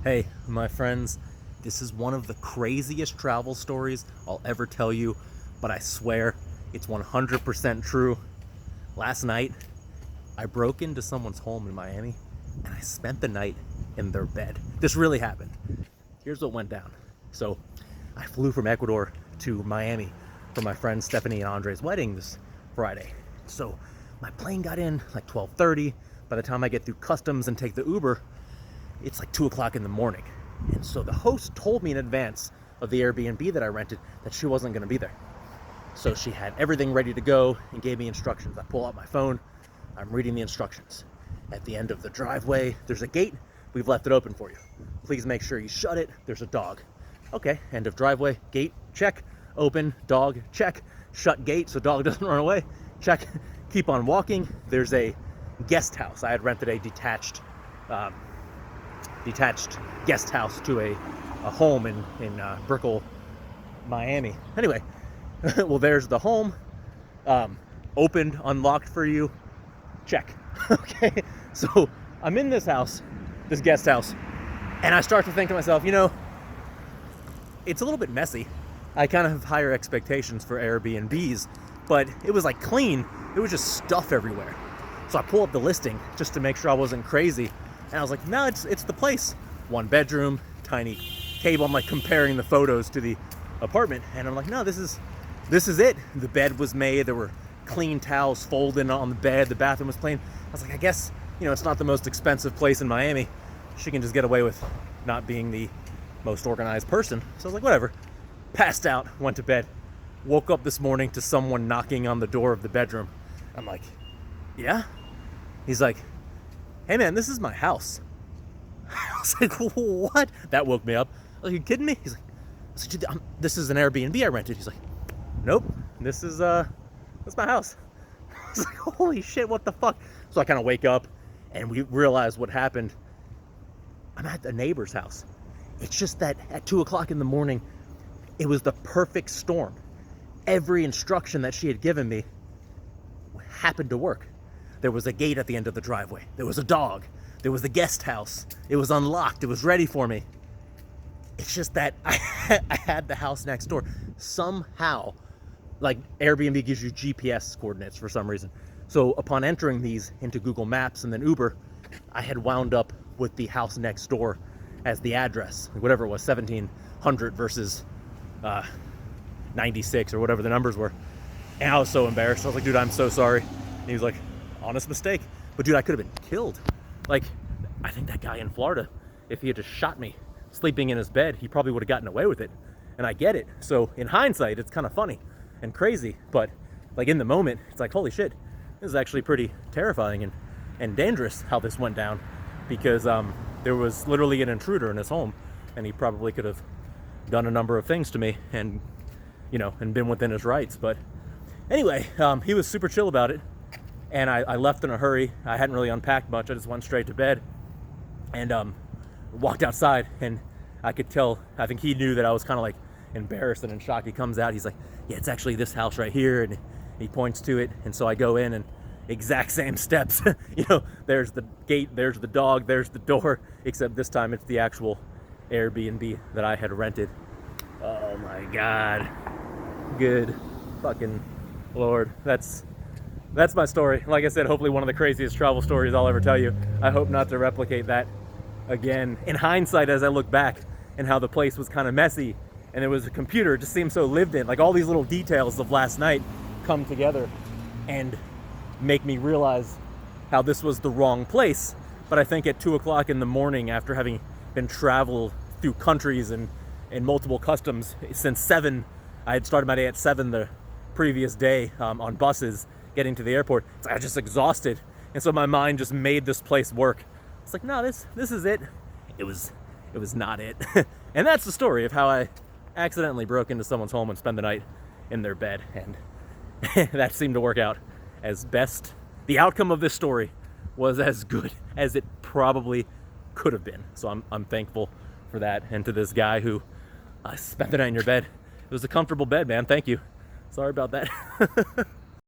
Hey, my friends, this is one of the craziest travel stories I'll ever tell you, but I swear it's 100% true. Last night, I broke into someone's home in Miami and I spent the night in their bed. This really happened. Here's what went down. So, I flew from Ecuador to Miami for my friend Stephanie and Andre's wedding this Friday. So, my plane got in like 12:30. By the time I get through customs and take the Uber, it's like 2 o'clock in the morning. And so the host told me in advance of the Airbnb that I rented that she wasn't going to be there. So she had everything ready to go and gave me instructions. I pull out my phone, I'm reading the instructions. At the end of the driveway, there's a gate. We've left it open for you. Please make sure you shut it. There's a dog. Okay, end of driveway, gate, check. Open, dog, check. Shut gate so dog doesn't run away, check. Keep on walking. There's a guest house. I had rented a detached guest house to a home in Brickell, Miami. Anyway, well, there's the home. Opened, unlocked for you. Check. Okay, so I'm in this house, this guest house, and I start to think to myself, it's a little bit messy. I kind of have higher expectations for Airbnbs, but it was like clean. It was just stuff everywhere. So I pull up the listing just to make sure I wasn't crazy. And I was like, no, it's the place. 1 bedroom, tiny table. I'm like comparing the photos to the apartment. And I'm like, no, this is it. The bed was made. There were clean towels folded on the bed. The bathroom was clean. I was like, I guess, it's not the most expensive place in Miami. She can just get away with not being the most organized person. So I was like, whatever. Passed out, went to bed. Woke up this morning to someone knocking on the door of the bedroom. I'm like, yeah? He's like, hey man, this is my house. I was like, what? That woke me up. I was like, you kidding me? He's like, dude, this is an Airbnb I rented. He's like, nope, this is that's my house. I was like, holy shit, what the fuck? So I kind of wake up and we realize what happened. I'm at the neighbor's house. It's just that at 2 o'clock in the morning, it was the perfect storm. Every instruction that she had given me happened to work. There was a gate at the end of the driveway. There was a dog. There was the guest house. It was unlocked. It was ready for me. It's just that I had the house next door. Somehow, like Airbnb gives you GPS coordinates for some reason. So upon entering these into Google Maps and then Uber, I had wound up with the house next door as the address, whatever it was, 1700 versus 96 or whatever the numbers were. And I was so embarrassed. I was like, dude, I'm so sorry. And he was like, honest mistake. But dude, I could have been killed. Like, I think that guy in Florida, if he had just shot me sleeping in his bed, he probably would have gotten away with it. And I get it. So in hindsight, it's kind of funny and crazy. But like in the moment, it's like, holy shit, this is actually pretty terrifying and dangerous how this went down. Because there was literally an intruder in his home. And he probably could have done a number of things to me and, and been within his rights. But anyway, he was super chill about it. And I left in a hurry. I hadn't really unpacked much. I just went straight to bed and walked outside. And I could tell, I think he knew that I was kind of like embarrassed and in shock. He comes out, he's like, yeah, it's actually this house right here. And he points to it. And so I go in and exact same steps. There's the gate, there's the dog, there's the door. Except this time it's the actual Airbnb that I had rented. Oh my God. Good fucking Lord. That's my story. Like I said, hopefully one of the craziest travel stories I'll ever tell you. I hope not to replicate that again. In hindsight, as I look back and how the place was kind of messy and there was a computer, it just seemed so lived in. Like all these little details of last night come together and make me realize how this was the wrong place. But I think at 2 o'clock in the morning, after having been traveled through countries and multiple customs since 7, I had started my day at 7 the previous day on buses getting to the airport. I was just exhausted. And so my mind just made this place work. It's like, no, this is it. It was not it. And that's the story of how I accidentally broke into someone's home and spent the night in their bed. And that seemed to work out as best. The outcome of this story was as good as it probably could have been. So I'm thankful for that. And to this guy who spent the night in your bed. It was a comfortable bed, man. Thank you. Sorry about that.